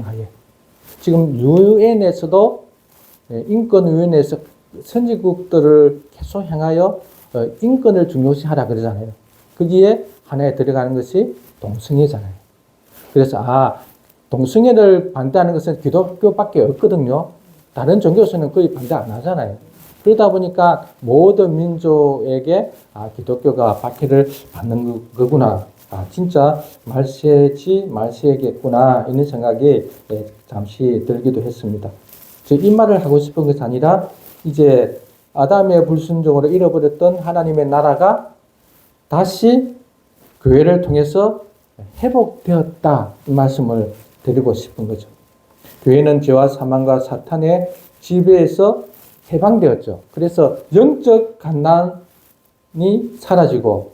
하에 지금 유엔에서도 인권위원회에서 선진국들을 계속 향하여 인권을 중요시하라 그러잖아요. 거기에 하나에 들어가는 것이 동성애잖아요. 그래서 동성애를 반대하는 것은 기독교밖에 없거든요. 다른 종교에서는 거의 반대 안 하잖아요. 그러다 보니까 모든 민족에게 기독교가 박해를 받는 거구나. 진짜 말세야겠구나. 이런 생각이 잠시 들기도 했습니다. 이 말을 하고 싶은 것이 아니라 이제 아담의 불순종으로 잃어버렸던 하나님의 나라가 다시 교회를 통해서 회복되었다. 이 말씀을 드리고 싶은 거죠. 교회는 죄와 사망과 사탄의 지배에서 해방되었죠. 그래서 영적 갓난이 사라지고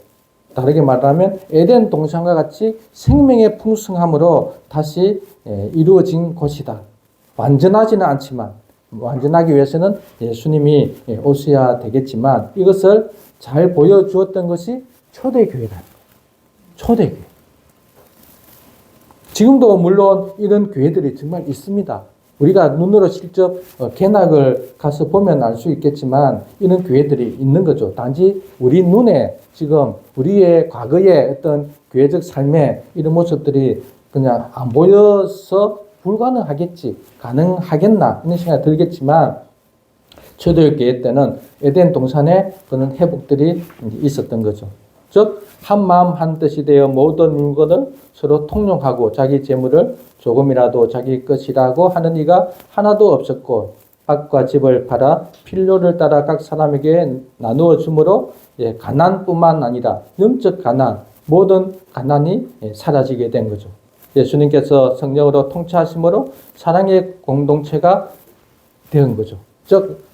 다르게 말하면 에덴 동산과 같이 생명의 풍성함으로 다시 이루어진 곳이다. 완전하지는 않지만 완전하기 위해서는 예수님이 오셔야 되겠지만 이것을 잘 보여주었던 것이 초대교회다. 초대교회. 지금도 물론 이런 교회들이 정말 있습니다. 우리가 눈으로 직접 개낙을 가서 보면 알 수 있겠지만 이런 교회들이 있는 거죠. 단지 우리 눈에 지금 우리의 과거의 어떤 교회적 삶의 이런 모습들이 그냥 안 보여서 불가능하겠지, 가능하겠나 이런 생각이 들겠지만 초대교회 때는 에덴 동산에 그런 회복들이 있었던 거죠. 즉 한 마음 한 뜻이 되어 모든 물건을 서로 통용하고 자기 재물을 조금이라도 자기 것이라고 하는 이가 하나도 없었고 밭과 집을 팔아 필요를 따라 각 사람에게 나누어 주므로 가난뿐만 아니라 영적 가난, 모든 가난이 사라지게 된 거죠. 예수님께서 성령으로 통치하심으로 사랑의 공동체가 된 거죠. 즉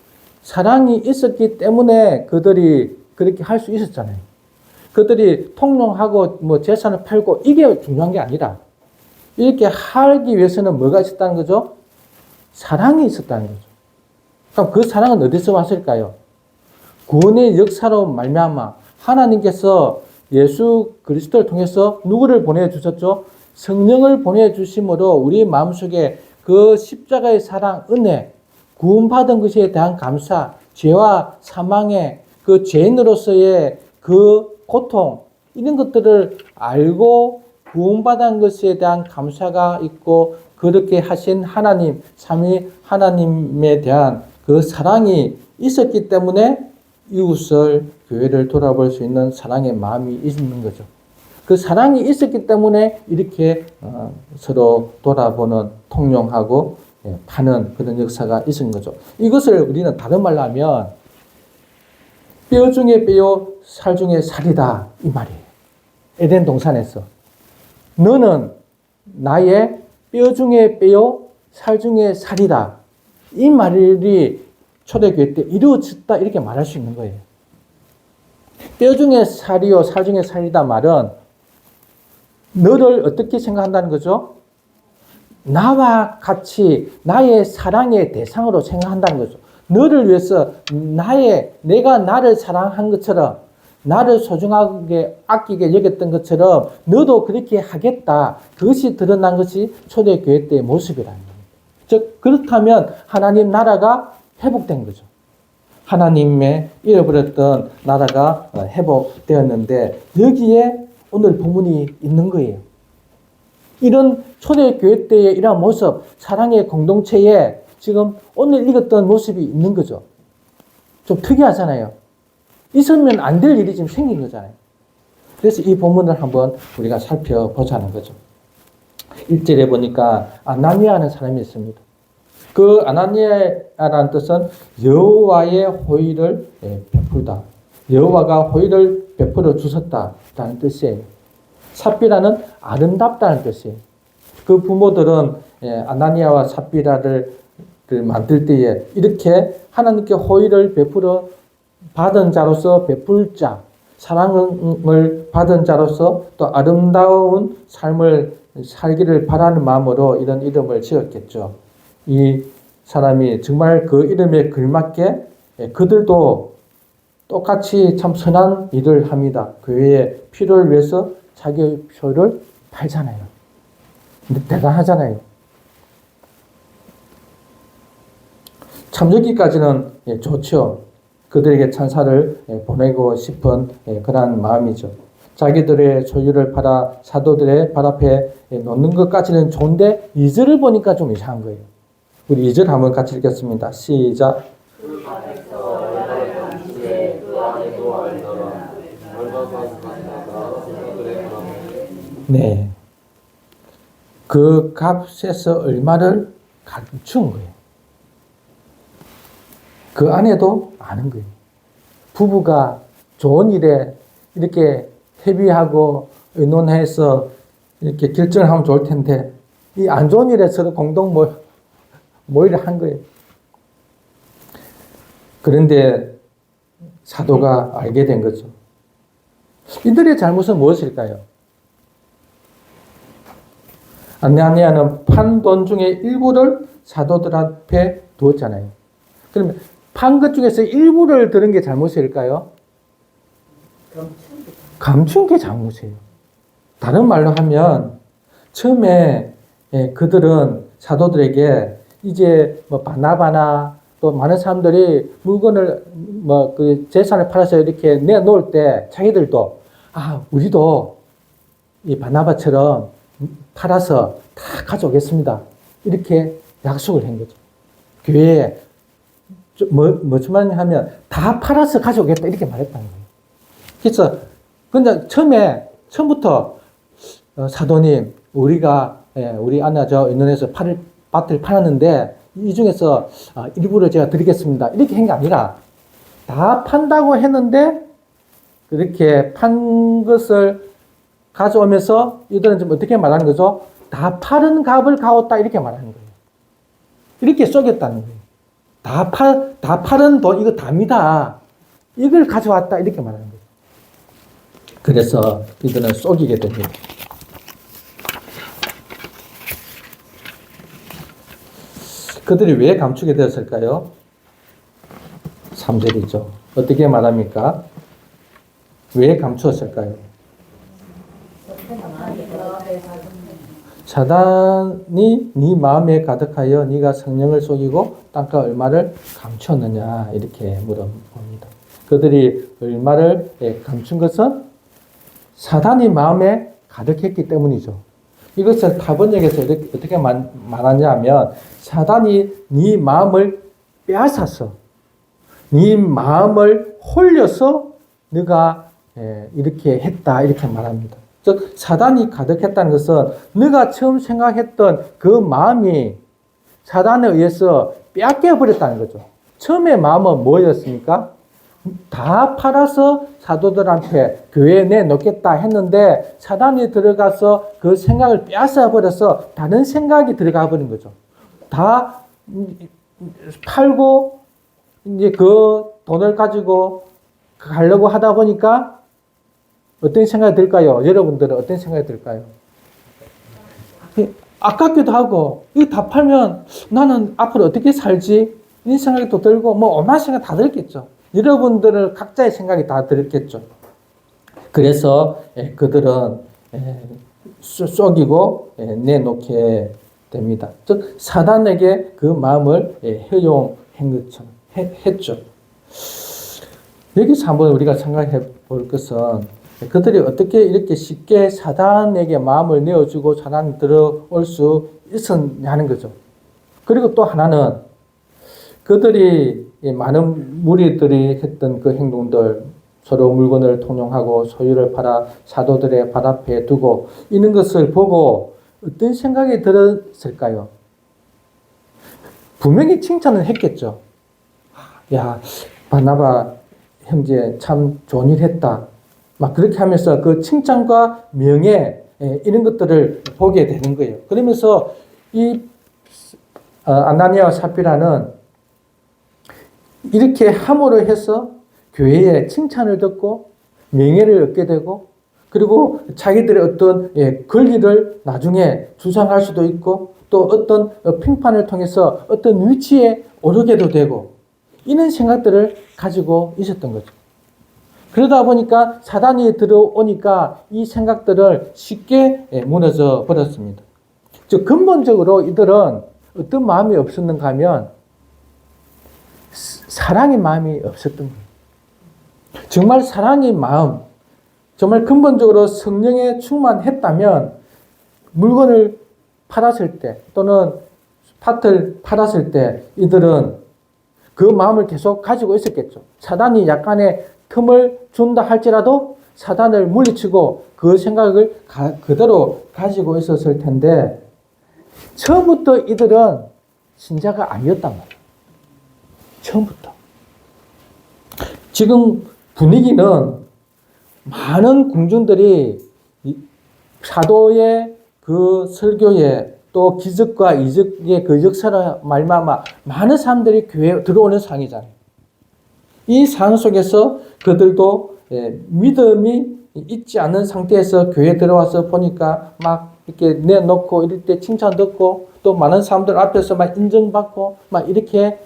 사랑이 있었기 때문에 그들이 그렇게 할 수 있었잖아요. 그들이 통용하고 재산을 팔고 이게 중요한 게 아니라 이렇게 하기 위해서는 뭐가 있었다는 거죠? 사랑이 있었다는 거죠. 그럼 그 사랑은 어디서 왔을까요? 구원의 역사로 말미암아 하나님께서 예수 그리스도를 통해서 누구를 보내주셨죠? 성령을 보내주심으로 우리 마음속에 그 십자가의 사랑, 은혜, 구원받은 것에 대한 감사, 죄와 사망의 그 죄인으로서의 그 고통, 이런 것들을 알고 구원받은 것에 대한 감사가 있고 그렇게 하신 하나님, 삼위 하나님에 대한 그 사랑이 있었기 때문에 이웃을, 교회를 돌아볼 수 있는 사랑의 마음이 있는 거죠. 그 사랑이 있었기 때문에 이렇게 서로 돌아보는, 통용하고 파는 그런 역사가 있은 거죠. 이것을 우리는 다른 말로 하면 뼈 중에 뼈요, 살 중에 살이다 이 말이에요. 에덴 동산에서 너는 나의 뼈 중에 뼈요, 살 중에 살이다. 이 말이 초대교회 때 이루어졌다 이렇게 말할 수 있는 거예요. 뼈 중에 살이요, 살 중에 살이다 말은 너를 어떻게 생각한다는 거죠? 나와 같이 나의 사랑의 대상으로 생각한다는 거죠. 너를 위해서 내가 나를 사랑한 것처럼 나를 소중하게 아끼게 여겼던 것처럼 너도 그렇게 하겠다. 그것이 드러난 것이 초대교회 때의 모습이라는 겁니다. 즉 그렇다면 하나님 나라가 회복된 거죠. 하나님의 잃어버렸던 나라가 회복되었는데 여기에 오늘 본문이 있는 거예요. 이런 초대교회 때의 이러한 모습, 사랑의 공동체에 지금 오늘 읽었던 모습이 있는 거죠. 좀 특이하잖아요. 있으면 안 될 일이 지금 생긴 거잖아요. 그래서 이 본문을 한번 우리가 살펴보자는 거죠. 1절에 보니까 아나니아라는 사람이 있습니다. 그 아나니아라는 뜻은 여호와의 호의를 베풀다. 여호와가 호의를 베풀어 주셨다라는 뜻이에요. 삽비라는 아름답다는 뜻이에요. 그 부모들은 아나니아와 삽비라를 만들 때에 이렇게 하나님께 호의를 베풀어 받은 자로서 베풀 자, 사랑을 받은 자로서 또 아름다운 삶을 살기를 바라는 마음으로 이런 이름을 지었겠죠. 이 사람이 정말 그 이름에 걸맞게 그들도 똑같이 참 선한 일을 합니다. 교회의 필요를 위해서 자기 표를 팔잖아요. 근데 대단하잖아요. 참 여기까지는 좋죠. 그들에게 찬사를 보내고 싶은 그런 마음이죠. 자기들의 소유를 팔아 사도들의 발 앞에 놓는 것까지는 좋은데 2절을 보니까 좀 이상한 거예요. 우리 2절 한번 같이 읽겠습니다. 시작. 네. 그 값에서 얼마를 감춘 거예요. 그 아내도 아는 거예요. 부부가 좋은 일에 이렇게 협의하고 의논해서 이렇게 결정을 하면 좋을 텐데 이 안 좋은 일에 서로 공동 모의를 한 거예요. 그런데 사도가 알게 된 거죠. 이들의 잘못은 무엇일까요? 아나니아는 판 돈 중에 일부를 사도들 앞에 두었잖아요. 그러면 판 것 중에서 일부를 들은 게 잘못일까요? 감춘 게 잘못이에요. 다른 말로 하면 처음에 그들은 사도들에게 이제 뭐 바나바나 또 많은 사람들이 물건을 그 재산을 팔아서 이렇게 내놓을 때 자기들도 우리도 이 바나바처럼 팔아서 다 가져오겠습니다. 이렇게 약속을 한 거죠. 교회에 뭐만 하면 다 팔아서 가져오겠다 이렇게 말했다는 거예요. 그래서 근데 처음부터 사도님 우리가 우리 아내 저 인도네시아 밭을 팔았는데 이 중에서 일부를 제가 드리겠습니다. 이렇게 한 게 아니라 다 판다고 했는데 그렇게 판 것을 가져오면서 이들은 좀 어떻게 말하는 거죠? 다 파는 값을 가졌다 이렇게 말하는 거예요. 이렇게 속였다는 거예요. 다 파는 돈 이거 답니다. 이걸 가져왔다 이렇게 말하는 거예요. 그래서 이들은 속이게 됩니다. 그들이 왜 감추게 되었을까요? 3절이죠. 어떻게 말합니까? 왜 감추었을까요? 사단이 네 마음에 가득하여 네가 성령을 속이고 땅과 얼마를 감추었느냐 이렇게 물어봅니다. 그들이 얼마를 감춘 것은 사단이 마음에 가득했기 때문이죠. 이것을 타번역에서 어떻게 말하냐면 사단이 네 마음을 빼앗아서 네 마음을 홀려서 네가 이렇게 했다 이렇게 말합니다. 즉 사단이 가득했다는 것은 네가 처음 생각했던 그 마음이 사단에 의해서 빼앗겨 버렸다는 거죠. 처음에 마음은 뭐였습니까? 다 팔아서 사도들한테 교회에 내놓겠다 했는데 사단이 들어가서 그 생각을 빼앗아 버려서 다른 생각이 들어가 버린 거죠. 다 팔고 이제 그 돈을 가지고 가려고 하다 보니까 어떤 생각이 들까요? 여러분들은 어떤 생각이 들까요? 아깝기도 하고 이거 다 팔면 나는 앞으로 어떻게 살지? 이런 생각이 또 들고 뭐 얼마나 생각 다 들겠죠. 여러분들은 각자의 생각이 다 들었겠죠. 그래서 그들은 속이고 내놓게 됩니다. 즉 사단에게 그 마음을 허용한 것처럼 했죠. 여기서 한번 우리가 생각해 볼 것은 그들이 어떻게 이렇게 쉽게 사단에게 마음을 내어주고 사단이 들어올 수 있었냐는 거죠. 그리고 또 하나는 그들이 많은 무리들이 했던 그 행동들, 서로 물건을 통용하고 소유를 팔아 사도들의 발 앞에 두고 이런 것을 보고 어떤 생각이 들었을까요? 분명히 칭찬을 했겠죠. 야, 바나바 형제 참 좋은 일 했다. 막 그렇게 하면서 그 칭찬과 명예 이런 것들을 보게 되는 거예요. 그러면서 이 아나니아와 삽비라는 이렇게 함으로 해서 교회의 칭찬을 듣고 명예를 얻게 되고 그리고 자기들의 어떤 권리를 나중에 주장할 수도 있고 또 어떤 평판을 통해서 어떤 위치에 오르게도 되고 이런 생각들을 가지고 있었던 거죠. 그러다 보니까 사단이 들어오니까 이 생각들을 쉽게 무너져 버렸습니다. 즉 근본적으로 이들은 어떤 마음이 없었는가 하면 사랑의 마음이 없었던 거예요. 정말 사랑의 마음, 정말 근본적으로 성령에 충만했다면 물건을 팔았을 때 또는 밭을 팔았을 때 이들은 그 마음을 계속 가지고 있었겠죠. 사단이 약간의 틈을 준다 할지라도 사단을 물리치고 그 생각을 그대로 가지고 있었을 텐데 처음부터 이들은 신자가 아니었단 말이에요. 처음부터. 지금 분위기는 많은 궁중들이 사도의 그 설교에 또 기적과 이적의 그 역사를 말미암아 많은 사람들이 교회에 들어오는 상황이잖아요. 이 상황 속에서 그들도 믿음이 있지 않은 상태에서 교회에 들어와서 보니까 막 이렇게 내놓고 이럴 때 칭찬 듣고 또 많은 사람들 앞에서 막 인정받고 막 이렇게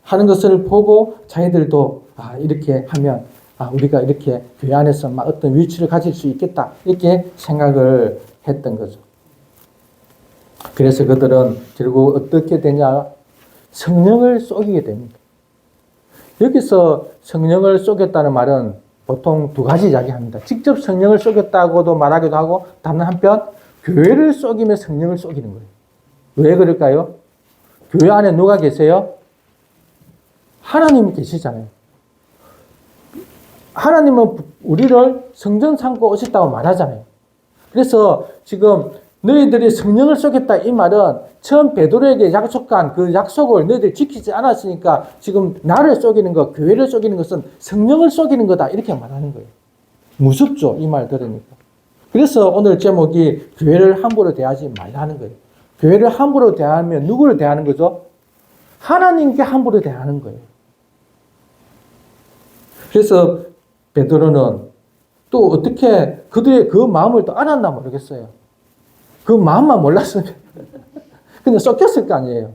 하는 것을 보고 자기들도 이렇게 하면 우리가 이렇게 교회 안에서 막 어떤 위치를 가질 수 있겠다 이렇게 생각을 했던 거죠. 그래서 그들은 결국 어떻게 되냐? 성령을 쏘기게 됩니다. 여기서 성령을 쏘겠다는 말은 보통 두 가지 이야기합니다. 직접 성령을 쏘겠다고도 말하기도 하고 다른 한편 교회를 쏘기면 성령을 쏘기는 거예요. 왜 그럴까요? 교회 안에 누가 계세요? 하나님이 계시잖아요. 하나님은 우리를 성전 삼고 오셨다고 말하잖아요. 그래서 지금 너희들이 성령을 쏘겠다 이 말은 처음 베드로에게 약속한 그 약속을 너희들이 지키지 않았으니까 지금 나를 쏘기는 것, 교회를 쏘기는 것은 성령을 쏘기는 거다 이렇게 말하는 거예요. 무섭죠, 이 말 들으니까. 그래서 오늘 제목이 교회를 함부로 대하지 말라는 거예요. 교회를 함부로 대하면 누구를 대하는 거죠? 하나님께 함부로 대하는 거예요. 그래서 베드로는 또 어떻게 그들의 그 마음을 또 알았나 모르겠어요. 그 마음만 몰랐으면 그냥 쫓겼을 거 아니에요.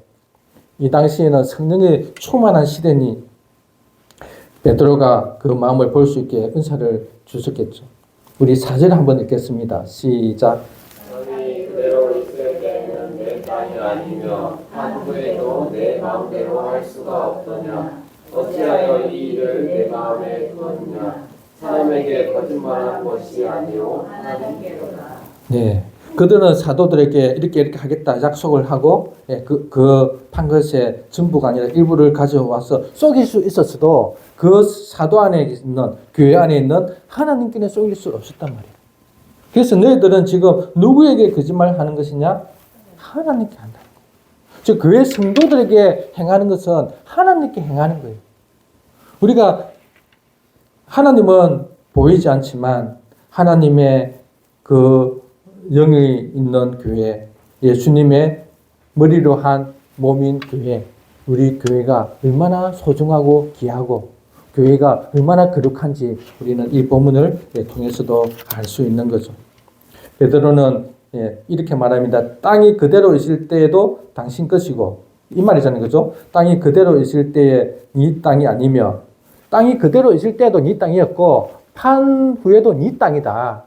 이 당시에는 성령이 충만한 시대니 베드로가 그 마음을 볼 수 있게 은사를 주셨겠죠. 우리 4절 한번 읽겠습니다. 시작. 너희 그대로 있을 때는 내 땅이 아니며 한국에도 내 마음대로 할 수가 없더냐. 어찌하여 이 일을 내 마음에 두었느냐. 사람에게 거짓말한 것이 아니오 하나님께로다. 네. 그들은 사도들에게 이렇게 하겠다 약속을 하고 그 판것의 전부가 아니라 일부를 가져와서 쏘길 수 있었어도 그 사도 안에 있는 교회 안에 있는 하나님께 쏘길 수 없었단 말이에요. 그래서 너희들은 지금 누구에게 거짓말하는 것이냐? 하나님께 한다는 거예요. 즉 교회 성도들에게 행하는 것은 하나님께 행하는 거예요. 우리가 하나님은 보이지 않지만 하나님의 그 영이 있는 교회, 예수님의 머리로 한 몸인 교회, 우리 교회가 얼마나 소중하고 귀하고 교회가 얼마나 거룩한지 우리는 이 본문을 통해서도 알 수 있는 거죠. 베드로는 이렇게 말합니다. 땅이 그대로 있을 때에도 당신 것이고 이 말이잖아요. 그죠? 땅이 그대로 있을 때에 네 땅이 아니며 땅이 그대로 있을 때도 네 땅이었고 판 후에도 네 땅이다.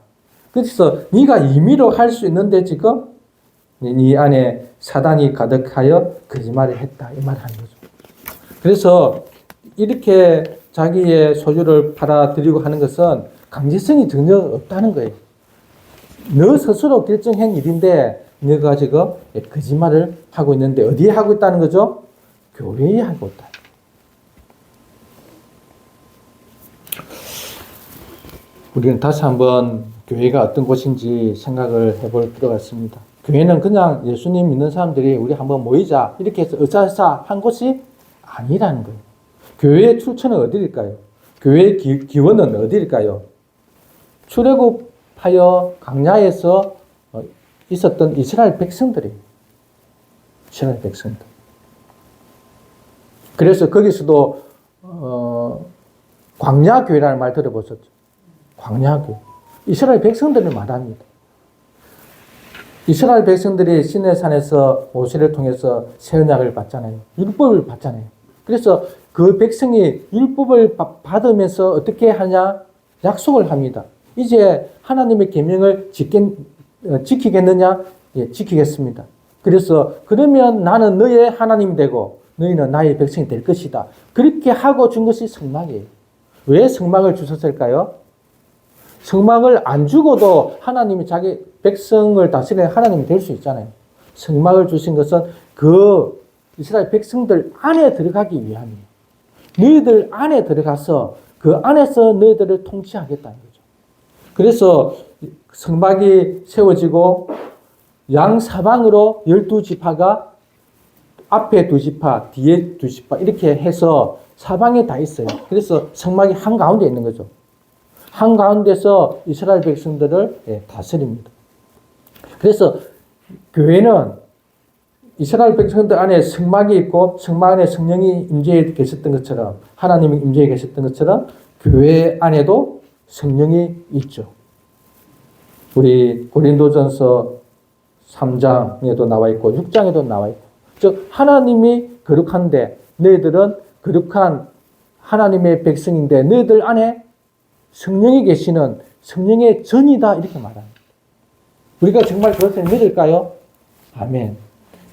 그래서 네가 임의로 할 수 있는데 지금 네 안에 사단이 가득하여 거짓말을 했다. 이 말을 하는 거죠. 그래서 이렇게 자기의 소유를 팔아들이고 하는 것은 강제성이 전혀 없다는 거예요. 너 스스로 결정한 일인데 너가 지금 거짓말을 하고 있는데 어디에 하고 있다는 거죠? 교회에 하고 있다. 우리는 다시 한번 교회가 어떤 곳인지 생각을 해볼 필요가 있습니다. 교회는 그냥 예수님 믿는 사람들이 우리 한번 모이자 이렇게 해서 의사사 한 곳이 아니라는 거예요. 교회의 출처는 어디일까요? 교회의 기원은 어디일까요? 출애굽하여 광야에서 있었던 이스라엘 백성들이에요. 이스라엘 백성들. 그래서 거기서도 광야교회라는 말 들어보셨죠? 광야교회. 이스라엘 백성들을 말합니다. 이스라엘 백성들이 시내산에서 모세를 통해서 새 언약을 받잖아요. 율법을 받잖아요. 그래서 그 백성이 율법을 받으면서 어떻게 하냐? 약속을 합니다. 이제 하나님의 계명을 지키겠느냐? 예, 지키겠습니다. 그래서 그러면 나는 너의 하나님이 되고 너희는 나의 백성이 될 것이다. 그렇게 하고 준 것이 성막이에요. 왜 성막을 주셨을까요? 성막을 안 주고도 하나님이 자기 백성을 다스리는 하나님이 될 수 있잖아요. 성막을 주신 것은 그 이스라엘 백성들 안에 들어가기 위함이에요. 너희들 안에 들어가서 그 안에서 너희들을 통치하겠다는 거죠. 그래서 성막이 세워지고 양 사방으로 12지파가 앞에 2지파, 뒤에 2지파 이렇게 해서 사방에 다 있어요. 그래서 성막이 한가운데 있는 거죠. 한가운데서 이스라엘 백성들을 다스립니다. 그래서 교회는 이스라엘 백성들 안에 성막이 있고 성막 안에 성령이 임재해 계셨던 것처럼 하나님이 임재해 계셨던 것처럼 교회 안에도 성령이 있죠. 우리 고린도전서 3장에도 나와 있고 6장에도 나와 있고 즉 하나님이 거룩한데 너희들은 거룩한 하나님의 백성인데 너희들 안에 성령이 계시는 성령의 전이다 이렇게 말합니다. 우리가 정말 그것을 믿을까요? 아멘.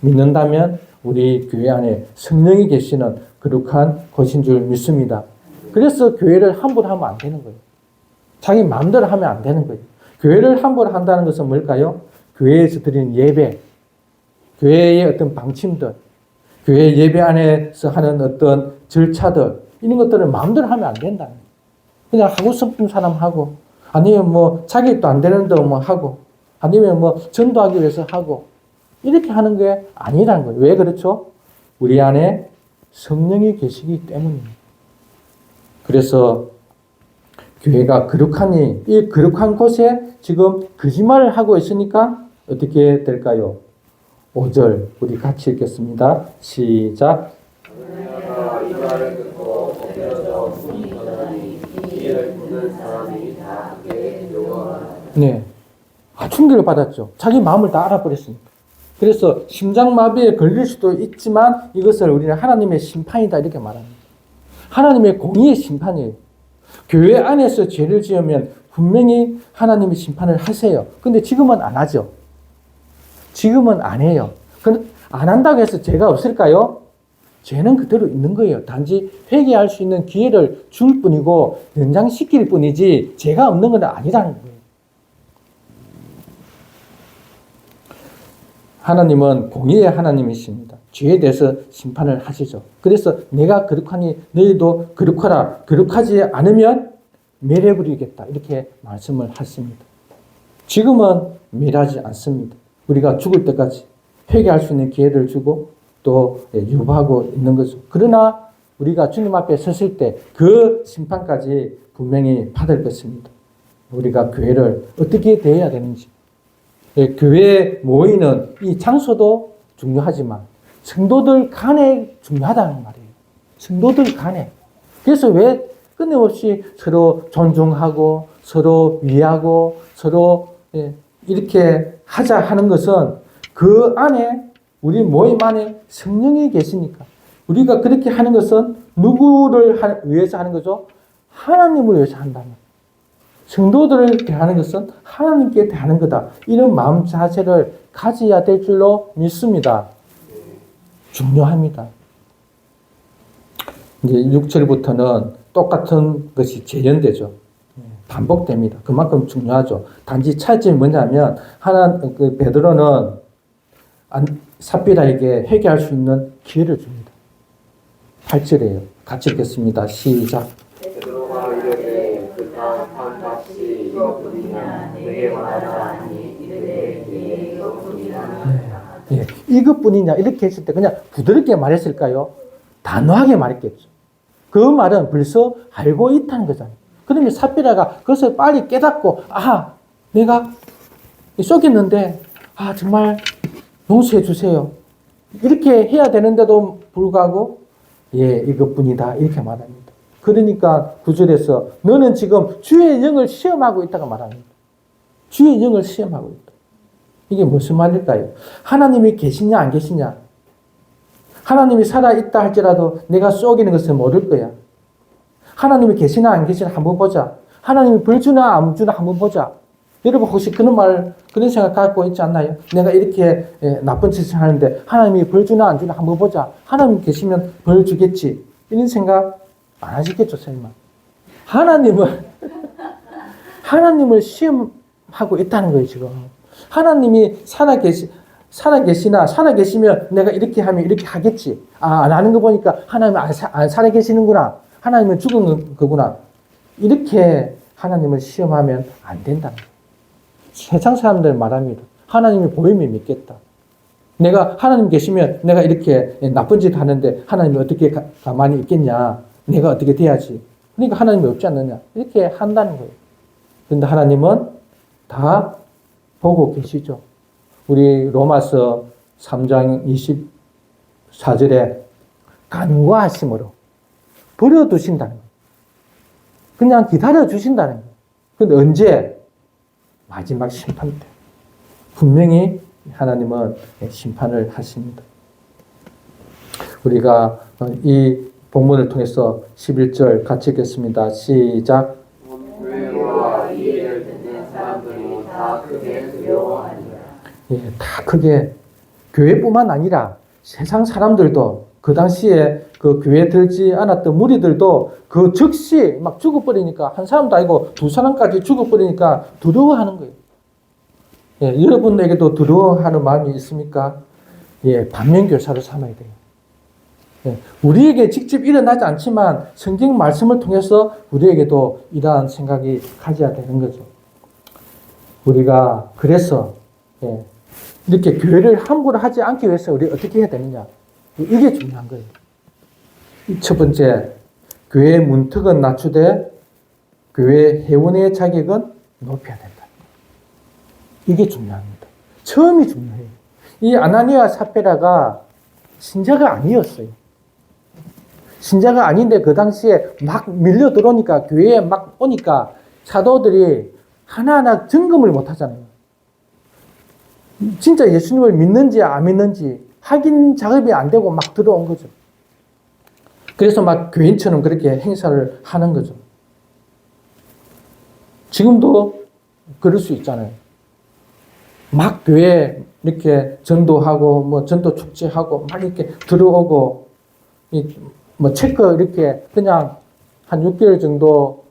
믿는다면 우리 교회 안에 성령이 계시는 거룩한 것인 줄 믿습니다. 그래서 교회를 함부로 하면 안 되는 거예요. 자기 마음대로 하면 안 되는 거예요. 교회를 함부로 한다는 것은 뭘까요? 교회에서 드리는 예배, 교회의 어떤 방침들, 교회 예배 안에서 하는 어떤 절차들, 이런 것들을 마음대로 하면 안 된다는 거예요. 그냥 하고 싶은 사람 하고, 아니면 뭐 자기 또 안 되는데 뭐 하고, 아니면 뭐 전도하기 위해서 하고, 이렇게 하는 게 아니라는 거예요. 왜 그렇죠? 우리 안에 성령이 계시기 때문입니다. 그래서 교회가 거룩하니 이 거룩한 곳에 지금 거짓말을 하고 있으니까 어떻게 될까요? 5절 우리 같이 읽겠습니다. 시작. 내가 이 말을 듣고 엎드려져 손이 떠나니 이를 듣는 사람이 다 그게 두려워하라. 네. 충격을 받았죠. 자기 마음을 다 알아버렸으니까. 그래서 심장마비에 걸릴 수도 있지만 이것을 우리는 하나님의 심판이다 이렇게 말합니다. 하나님의 공의의 심판이에요. 교회 안에서 죄를 지으면 분명히 하나님이 심판을 하세요. 근데 지금은 안 하죠. 지금은 안 해요. 근데 안 한다고 해서 죄가 없을까요? 죄는 그대로 있는 거예요. 단지 회개할 수 있는 기회를 줄 뿐이고 연장시킬 뿐이지 죄가 없는 건 아니라는 거예요. 하나님은 공의의 하나님이십니다. 죄에 대해서 심판을 하시죠. 그래서 내가 거룩하니 너희도 거룩하라. 거룩하지 않으면 멸해버리겠다. 이렇게 말씀을 하십니다. 지금은 멸하지 않습니다. 우리가 죽을 때까지 회개할 수 있는 기회를 주고 또 유보하고 있는 거죠. 그러나 우리가 주님 앞에 섰을 때 그 심판까지 분명히 받을 것입니다. 우리가 교회를 어떻게 대해야 되는지. 교회에 모이는 이 장소도 중요하지만 성도들 간에 중요하다는 말이에요. 성도들 간에. 그래서 왜 끊임없이 서로 존중하고 서로 위하고 서로 이렇게 하자 하는 것은 그 안에 우리 모임 안에 성령이 계시니까 우리가 그렇게 하는 것은 누구를 위해서 하는 거죠? 하나님을 위해서 한다면. 성도들을 대하는 것은 하나님께 대하는 거다. 이런 마음 자세를 가져야 될 줄로 믿습니다. 중요합니다. 이제 6절부터는 똑같은 것이 재현되죠. 반복됩니다. 그만큼 중요하죠. 단지 차이점이 뭐냐면 베드로는 삽비라에게 회개할 수 있는 기회를 줍니다. 8절이에요. 같이 읽겠습니다. 시작. 베드로가 이르되 그 땅 값이 이것뿐이냐 내게 말하라 하니 이르되 이것뿐이라. 이것뿐이냐 이렇게 했을 때 그냥 부드럽게 말했을까요? 단호하게 말했겠죠. 그 말은 벌써 알고 있다는 거잖아요. 그러면 삽비라가 그것을 빨리 깨닫고 내가 쏘겠는데 정말 용서해 주세요. 이렇게 해야 되는데도 불구하고 이것뿐이다 이렇게 말합니다. 그러니까 9절에서 너는 지금 주의 영을 시험하고 있다고 말합니다. 주의 영을 시험하고 있다. 이게 무슨 말일까요? 하나님이 계시냐 안 계시냐? 하나님이 살아있다 할지라도 내가 쏘기는 것을 모를 거야. 하나님이 계시나 안 계시나 한번 보자. 하나님이 벌 주나 안 주나 한번 보자. 여러분 혹시 그런 생각 갖고 있지 않나요? 내가 이렇게 나쁜 짓을 하는데 하나님이 벌 주나 안 주나 한번 보자. 하나님 계시면 벌 주겠지. 이런 생각 안 하시겠죠, 설마. 하나님을 시험하고 있다는 거예요, 지금. 하나님이 살아계시면 내가 이렇게 하면 이렇게 하겠지. 안 하는 거 보니까 하나님은 안 살아계시는구나. 하나님은 죽은 거구나. 이렇게 하나님을 시험하면 안 된다. 세상 사람들 말합니다. 하나님이 보이면 믿겠다. 내가 하나님 계시면 내가 이렇게 나쁜 짓 하는데 하나님이 어떻게 가만히 있겠냐. 내가 어떻게 돼야지. 그러니까 하나님이 없지 않느냐. 이렇게 한다는 거예요. 그런데 하나님은 다 보고 계시죠. 우리 로마서 3장 24절에 간과하심으로 버려두신다는 거예요. 그냥 기다려주신다는 거예요. 그런데 언제? 마지막 심판 때. 분명히 하나님은 심판을 하십니다. 우리가 이 본문을 통해서 11절 같이 읽겠습니다. 시작. 교회와 이 예를 듣는 사람들이 다 크게 두려워하니라. 예, 다 크게 교회뿐만 아니라 세상 사람들도 그 당시에 그 교회 들지 않았던 무리들도 그 즉시 막 죽어버리니까 한 사람도 아니고 두 사람까지 죽어버리니까 두려워하는 거예요. 예, 여러분에게도 두려워하는 마음이 있습니까? 예, 반면교사로 삼아야 돼요. 예, 우리에게 직접 일어나지 않지만 성경 말씀을 통해서 우리에게도 이러한 생각이 가져야 되는 거죠. 우리가 그래서 이렇게 교회를 함부로 하지 않기 위해서 우리 어떻게 해야 되느냐? 이게 중요한 거예요. 첫 번째, 교회의 문턱은 낮추되 교회 회원의 자격은 높여야 된다. 이게 중요합니다. 처음이 중요해요. 이 아나니아 삽비라가 신자가 아니었어요. 신자가 아닌데 그 당시에 막 밀려 들어오니까 교회에 막 오니까 사도들이 하나하나 점검을 못 하잖아요. 진짜 예수님을 믿는지 안 믿는지 확인 작업이 안 되고 막 들어온 거죠. 그래서 막 교인처럼 그렇게 행사를 하는 거죠. 지금도 그럴 수 있잖아요. 막 교회 이렇게 전도하고 뭐 전도 축제하고 막 이렇게 들어오고 뭐 체크 이렇게 그냥 한 6개월 정도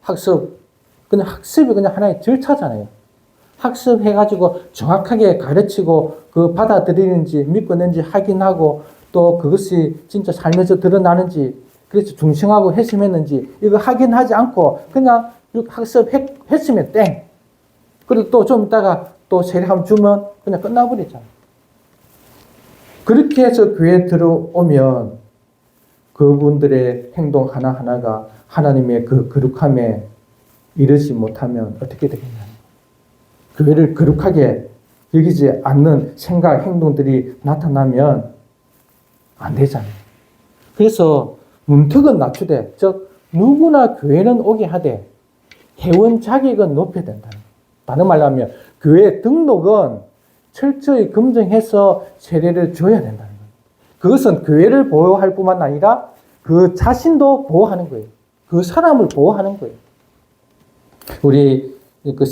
그냥 학습이 그냥 하나의 절차잖아요. 학습해가지고 정확하게 가르치고 그 받아들이는지 믿고 있는지 확인하고 또 그것이 진짜 삶에서 드러나는지 그래서 중심하고 했으면는지 이거 확인하지 않고 그냥 학습했으면 땡. 그리고 또 좀 있다가 또 세례 한번 주면 그냥 끝나버리잖아요. 그렇게 해서 교회에 들어오면 그분들의 행동 하나하나가 하나님의 그 거룩함에 이르지 못하면 어떻게 되겠냐. 교회를 거룩하게 여기지 않는 생각, 행동들이 나타나면 안 되잖아요. 그래서 문턱은 낮추되, 즉 누구나 교회는 오게 하되 회원 자격은 높여야 된다는 거예요. 다른 말로 하면 교회 등록은 철저히 검증해서 세례를 줘야 된다는 거예요. 그것은 교회를 보호할 뿐만 아니라 그 자신도 보호하는 거예요. 그 사람을 보호하는 거예요. 우리 그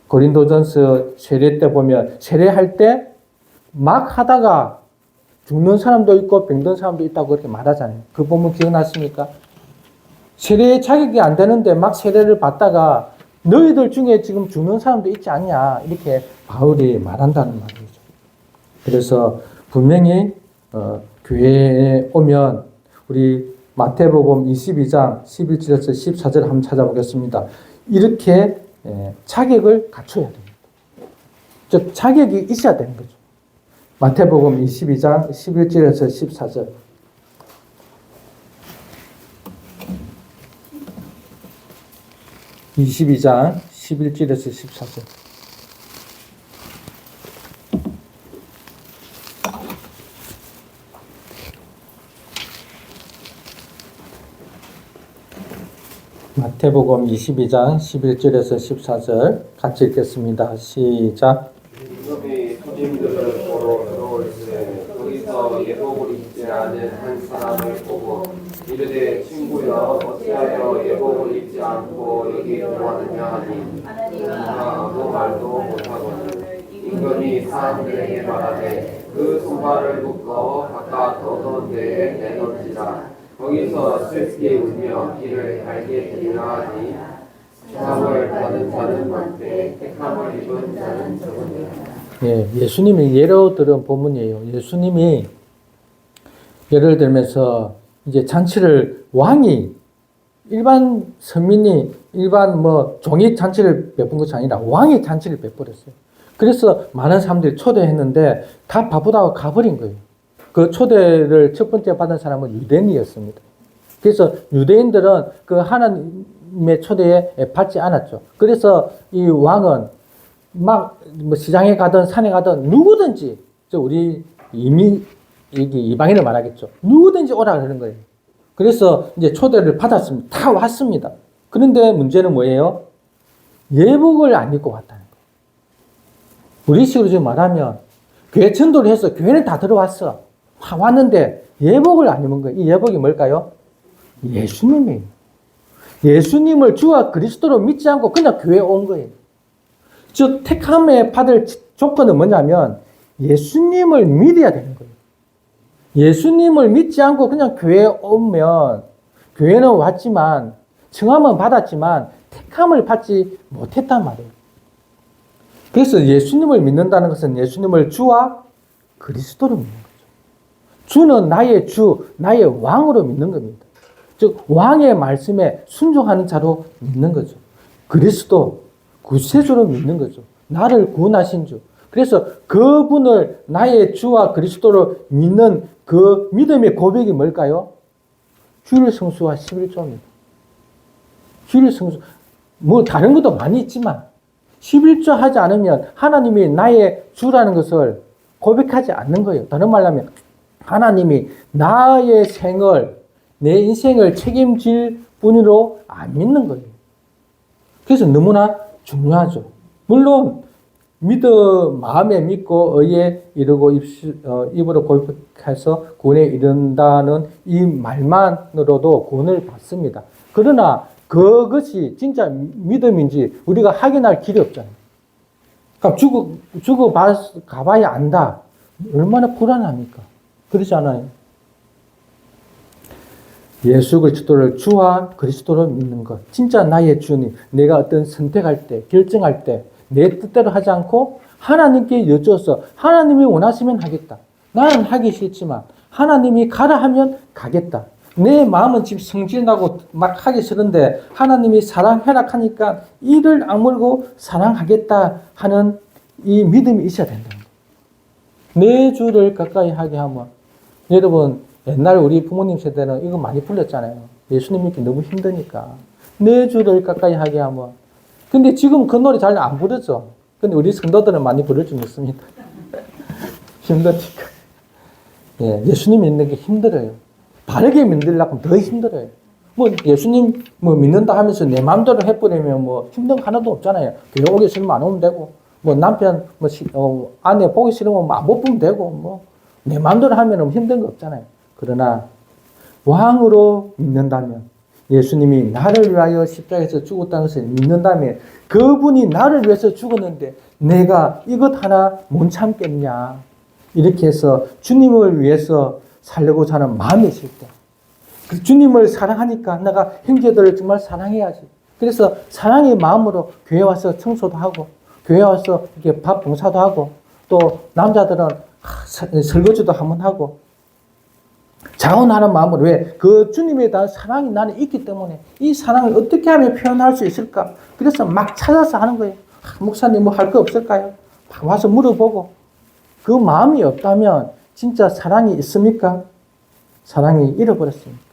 고린도전서 세례 때 보면 세례할 때 막 하다가 죽는 사람도 있고 병든 사람도 있다고 그렇게 말하잖아요. 그 본문 기억나십니까? 세례 자격이 안 되는데 막 세례를 받다가 너희들 중에 지금 죽는 사람도 있지 않냐 이렇게 바울이 말한다는 말이죠. 그래서 분명히 교회에 오면 우리 마태복음 22장 11절에서 14절 한번 찾아보겠습니다. 이렇게 자격을 갖춰야 됩니다. 즉 자격이 있어야 되는 거죠. 마태복음 22장 11절에서 14절. (22장) 11절에서 14절. 마태복음 22장 11절에서 14절 같이 읽겠습니다. 시작. 예수님이 손님들을 보러 들어올 때 거기서 예복을 입지 않은 한 사람을 보고 이르되 친구여 주여 어찌하여 예복을 입지 않고 여기 들어왔느냐 하니 그가 아무 말도 못하거늘 임금이 사람들에게 말하되 그 소발을 묶어 바깥 어두운 데에 내던지라. 거기서 스스게 울며 길을 알게 되리라 하니 택함을 받은 자는 많되 택함을 입은 자는 적으니라. 예, 예수님이 예로 들은 본문이에요. 예수님이 예를 들면서 이제 잔치를 왕이 일반 서민이 일반 뭐 종이 잔치를 베푼 것이 아니라 왕이 잔치를 베풀었어요. 그래서 많은 사람들이 초대했는데 다 바쁘다고 가버린 거예요. 그 초대를 첫 번째 받은 사람은 유대인이었습니다. 그래서 유대인들은 그 하나님의 초대에 받지 않았죠. 그래서 이 왕은 막 뭐 시장에 가든 산에 가든 누구든지 우리 이방인을 말하겠죠. 누구든지 오라 그러는 거예요. 그래서 이제 초대를 받았습니다. 다 왔습니다. 그런데 문제는 뭐예요? 예복을 안 입고 왔다는 거예요. 우리식으로 지금 말하면 교회 전도를 해서 교회는 다 들어왔어. 왔는데 예복을 안 입은 거예요. 이 예복이 뭘까요? 예수님이에요. 예수님을 주와 그리스도로 믿지 않고 그냥 교회에 온 거예요. 즉 택함에 받을 조건은 뭐냐면 예수님을 믿어야 되는 거예요. 예수님을 믿지 않고 그냥 교회에 오면 교회는 왔지만 청함은 받았지만 택함을 받지 못했단 말이에요. 그래서 예수님을 믿는다는 것은 예수님을 주와 그리스도로 믿는 거죠. 주는 나의 주, 나의 왕으로 믿는 겁니다. 즉 왕의 말씀에 순종하는 자로 믿는 거죠. 그리스도 구세주로 믿는 거죠. 나를 구원하신 주. 그래서 그분을 나의 주와 그리스도로 믿는 그 믿음의 고백이 뭘까요? 주일 성수와 11조입니다. 주일 성수, 뭐 다른 것도 많이 있지만 11조 하지 않으면 하나님이 나의 주라는 것을 고백하지 않는 거예요. 다른 말로 하면 하나님이 나의 생을, 내 인생을 책임질 분으로 안 믿는 거예요. 그래서 너무나 중요하죠. 물론 마음에 믿고 의에 이르고 입으로 고백해서 구원에 이른다는 이 말만으로도 구원을 받습니다. 그러나 그것이 진짜 믿음인지 우리가 확인할 길이 없잖아요. 그러니까 죽어 가봐야 안다. 얼마나 불안합니까? 그렇지 않아요? 예수 그리스도를 주와 그리스도로 믿는 것. 진짜 나의 주님. 내가 어떤 선택할 때, 결정할 때 내 뜻대로 하지 않고 하나님께 여쭈어서 하나님이 원하시면 하겠다. 나는 하기 싫지만 하나님이 가라 하면 가겠다. 내 마음은 지금 성질나고 막 하기 싫은데 하나님이 사랑해라 하니까 이를 악물고 사랑하겠다 하는 이 믿음이 있어야 된다. 내 주를 가까이 하게 하면 여러분 옛날 우리 부모님 세대는 이거 많이 불렸잖아요. 예수님 믿기 너무 힘드니까. 내 주를 가까이 하게 하면. 근데 지금 그 노래 잘 안 부르죠. 근데 우리 성도들은 많이 부를 줄 믿습니다. 힘드니까. 예, 예수님 믿는 게 힘들어요. 바르게 믿으려고 하면 더 힘들어요. 뭐 예수님 뭐 믿는다 하면서 내 마음대로 해버리면 뭐 힘든 거 하나도 없잖아요. 교회 오기 싫으면 안 오면 되고, 뭐 남편 아내 보기 싫으면 못 보면 되고, 뭐 내 마음대로 하면 힘든 거 없잖아요. 그러나 왕으로 믿는다면 예수님이 나를 위하여 십자가에서 죽었다는 것을 믿는다면 그분이 나를 위해서 죽었는데 내가 이것 하나 못 참겠냐. 이렇게 해서 주님을 위해서 살려고 하는 마음이 있을 때 그 주님을 사랑하니까 내가 형제들을 정말 사랑해야지. 그래서 사랑의 마음으로 교회 와서 청소도 하고 교회 와서 이렇게 밥 봉사도 하고 또 남자들은 설거지도 한번 하고 자원하는 마음으로 왜? 그 주님에 대한 사랑이 나는 있기 때문에 이 사랑을 어떻게 하면 표현할 수 있을까? 그래서 막 찾아서 하는 거예요. 목사님 뭐 할 거 없을까요? 막 와서 물어보고 그 마음이 없다면 진짜 사랑이 있습니까? 사랑이 잃어버렸습니다.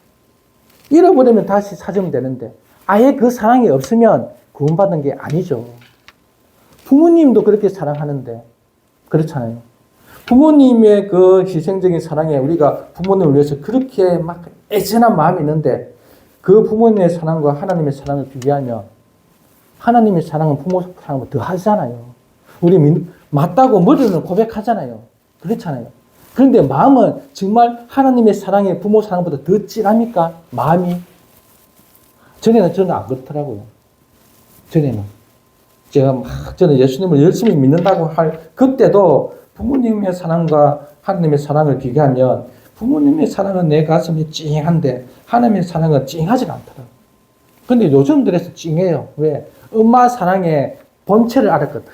잃어버리면 다시 찾으면 되는데 아예 그 사랑이 없으면 구원받은 게 아니죠. 부모님도 그렇게 사랑하는데 그렇잖아요. 부모님의 그 희생적인 사랑에 우리가 부모님을 위해서 그렇게 막 애절한 마음이 있는데 그 부모님의 사랑과 하나님의 사랑을 비교하면 하나님의 사랑은 부모 사랑보다 더 하잖아요. 우리 맞다고 머리는 고백하잖아요. 그렇잖아요. 그런데 마음은 정말 하나님의 사랑이 부모 사랑보다 더 찐합니까? 마음이? 전에는 저는 안 그렇더라고요. 전에는. 저는 예수님을 열심히 믿는다고 할, 그때도 부모님의 사랑과 하나님의 사랑을 비교하면 부모님의 사랑은 내 가슴이 찡한데 하나님의 사랑은 찡하지 않더라고요. 근데 요즘 들에서 찡해요. 왜? 엄마 사랑의 본체를 알았거든.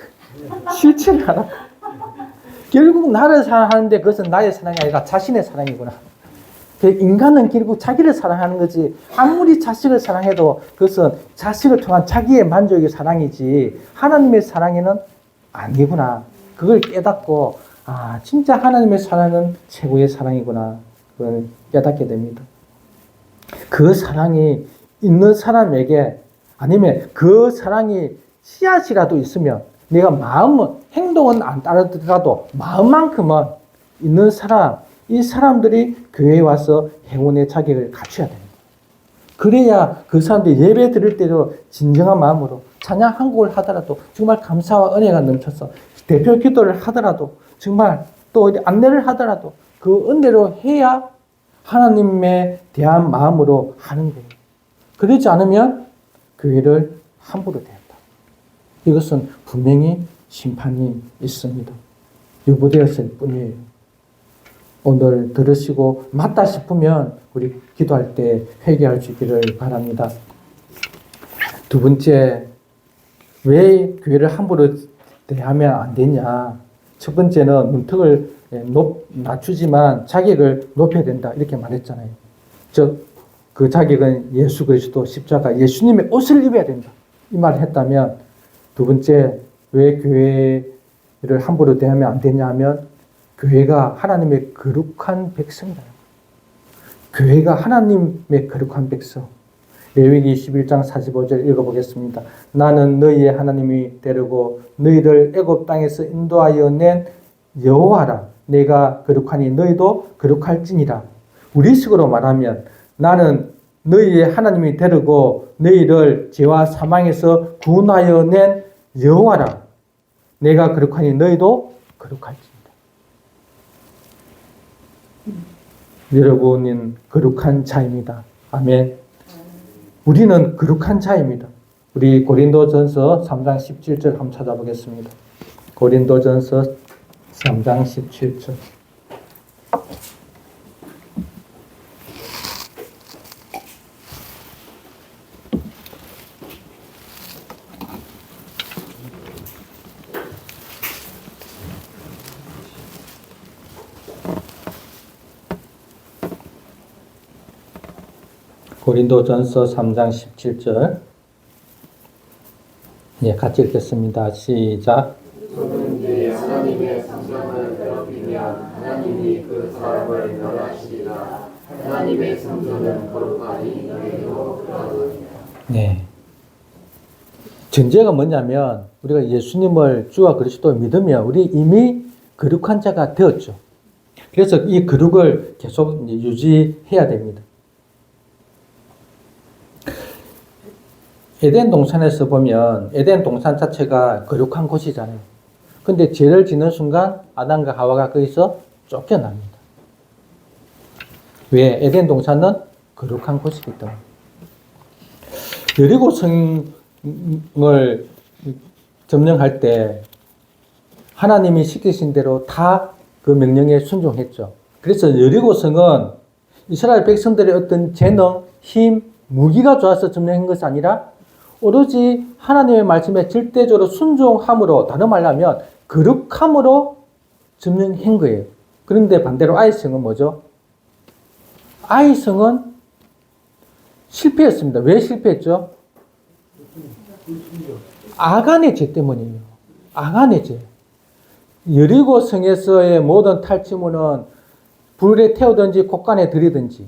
실체를 알았거든. 결국 나를 사랑하는데 그것은 나의 사랑이 아니라 자신의 사랑이구나. 인간은 결국 자기를 사랑하는 거지. 아무리 자식을 사랑해도 그것은 자식을 통한 자기의 만족의 사랑이지 하나님의 사랑에는 아니구나. 그걸 깨닫고 진짜 하나님의 사랑은 최고의 사랑이구나. 그걸 깨닫게 됩니다. 그 사랑이 있는 사람에게 아니면 그 사랑이 씨앗이라도 있으면 내가 마음은 행동은 안 따르더라도 마음만큼은 있는 사람, 이 사람들이 교회에 와서 행운의 자격을 갖춰야 됩니다. 그래야 그 사람들이 예배 드릴 때도 진정한 마음으로 찬양 한 곡을 하더라도 정말 감사와 은혜가 넘쳐서 대표 기도를 하더라도 정말 또 안내를 하더라도 그 은혜로 해야 하나님에 대한 마음으로 하는 거예요. 그러지 않으면 교회를 함부로 대한다. 이것은 분명히 심판이 있습니다. 유보되었을 뿐이에요. 오늘 들으시고 맞다 싶으면 우리 기도할 때 회개할 수 있기를 바랍니다. 두 번째, 왜 교회를 함부로 대하면 안 되냐? 첫 번째는 문턱을 낮추지만 자격을 높여야 된다 이렇게 말했잖아요. 즉 그 자격은 예수 그리스도 십자가 예수님의 옷을 입어야 된다 이 말을 했다면, 두 번째 왜 교회를 함부로 대하면 안 되냐 하면 교회가 하나님의 거룩한 백성이다. 교회가 하나님의 거룩한 백성. 레위기 11장 45절 읽어보겠습니다. 나는 너희의 하나님이 되려고 너희를 애굽 땅에서 인도하여 낸 여호와라. 내가 거룩하니 너희도 거룩할지니라. 우리식으로 말하면 나는 너희의 하나님이 되려고 너희를 죄와 사망에서 구원하여 낸 여호와라. 내가 거룩하니 너희도 거룩할지니라. 여러분은 거룩한 자입니다. 아멘. 우리는 거룩한 자입니다. 우리 고린도전서 3장 17절 한번 찾아보겠습니다. 고린도전서 3장 17절. 고린도전서 3장 17절. 예, 같이 읽겠습니다. 시작. 누구든지 하나님의 성전을 괴롭히면 하나님이 그 사람을 멸하시리라. 하나님의 성전은 거룩하니 너희도 그러하니라. 네. 전제가 뭐냐면 우리가 예수님을 주와 그리스도를 믿으면 우리 이미 거룩한 자가 되었죠. 그래서 이 거룩을 계속 유지해야 됩니다. 에덴 동산에서 보면 에덴 동산 자체가 거룩한 곳이잖아요. 근데 죄를 짓는 순간 아담과 하와가 거기서 쫓겨납니다. 왜? 에덴 동산은 거룩한 곳이기 때문에. 여리고 성을 점령할 때 하나님이 시키신 대로 다 그 명령에 순종했죠. 그래서 여리고 성은 이스라엘 백성들의 어떤 재능, 힘, 무기가 좋아서 점령한 것이 아니라 오로지 하나님의 말씀에 절대적으로 순종함으로, 다른 말로 하면 거룩함으로 점령한 거예요. 그런데 반대로 아이성은 뭐죠? 아이성은 실패했습니다. 왜 실패했죠? 아간의 죄 때문이에요. 아간의 죄. 여리고 성에서의 모든 탈취물은 불에 태우든지 곳간에 들이든지.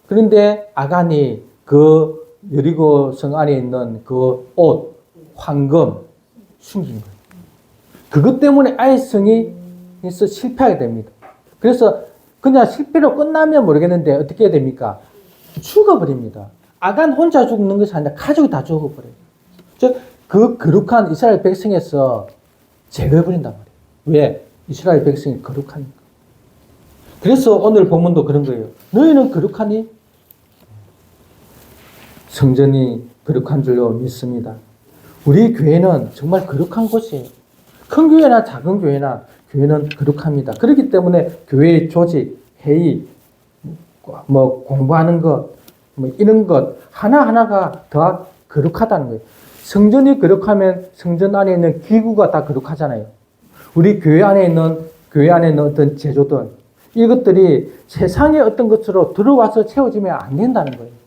그런데 아간이 그 여리고 성 안에 있는 그 옷, 황금 숨긴 거예요. 그것 때문에 아이성이 실패하게 됩니다. 그래서 그냥 실패로 끝나면 모르겠는데 어떻게 해야 됩니까? 죽어버립니다. 아간 혼자 죽는 것이 아니라 가족이 다 죽어버려요. 즉, 그 거룩한 이스라엘 백성에서 제거해버린단 말이에요. 왜? 이스라엘 백성이 거룩하니까. 그래서 오늘 본문도 그런 거예요. 너희는 거룩하니? 성전이 거룩한 줄로 믿습니다. 우리 교회는 정말 거룩한 곳이에요. 큰 교회나 작은 교회나 교회는 거룩합니다. 그렇기 때문에 교회의 조직, 회의, 뭐 공부하는 것, 뭐 이런 것 하나하나가 다 거룩하다는 거예요. 성전이 거룩하면 성전 안에 있는 기구가 다 거룩하잖아요. 우리 교회 안에 있는 어떤 제조들, 이것들이 세상의 어떤 것으로 들어와서 채워지면 안 된다는 거예요.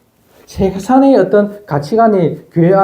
세상의 어떤 가치관이 교회 안에